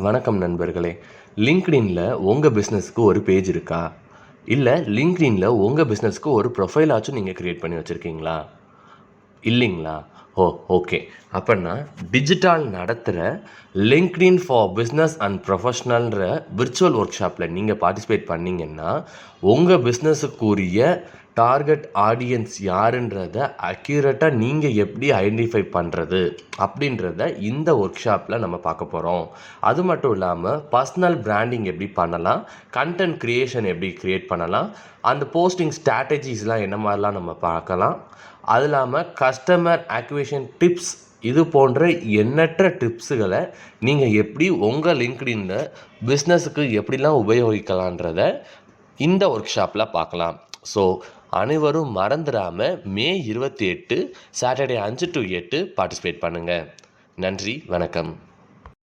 வணக்கம் நண்பர்களே. லிங்க்டின்ல உங்கள் பிஸ்னஸ்க்கு ஒரு பேஜ் இருக்கா? இல்லை லிங்க்டின்ல உங்கள் பிஸ்னஸ்க்கு ஒரு ப்ரொஃபைலாச்சும் நீங்கள் க்ரியேட் பண்ணி வச்சுருக்கீங்களா? இல்லைங்களா? ஓகே. அப்போன்னா டிஜிட்டல் நடத்துகிற லிங்க்டின் ஃபார் பிஸ்னஸ் அண்ட் ப்ரொஃபஷ்னல்ன்ற விர்ச்சுவல் ஒர்க் ஷாப்பில் நீங்கள் பார்ட்டிசிபேட் பண்ணிங்கன்னா உங்கள் பிஸ்னஸுக்குரிய டார்கெட் ஆடியன்ஸ் யாருன்றத அக்யூரேட்டாக நீங்கள் எப்படி ஐடென்டிஃபை பண்ணுறது அப்படின்றத இந்த ஒர்க் ஷாப்பில் நம்ம பார்க்க போகிறோம். அது மட்டும் இல்லாமல் பர்சனல் பிராண்டிங் எப்படி பண்ணலாம், கண்டென்ட் க்ரியேஷன் எப்படி க்ரியேட் பண்ணலாம், அந்த போஸ்டிங் ஸ்ட்ராட்டஜிஸ்லாம் என்ன மாதிரிலாம் நம்ம பார்க்கலாம். அது இல்லாமல் கஸ்டமர் அக்விசிஷன் டிப்ஸ், இது போன்ற எண்ணற்ற டிப்ஸுகளை நீங்கள் எப்படி உங்கள் லிங்க்டின்ல பிஸ்னஸுக்கு எப்படிலாம் உபயோகிக்கலான்றத இந்த ஒர்க் ஷாப்பில் பார்க்கலாம். ஸோ அனைவரும் மறந்துடாமல் மே 28 சாட்டர்டே 5 to 8 பார்ட்டிசிபேட் பண்ணுங்கள். நன்றி, வணக்கம்.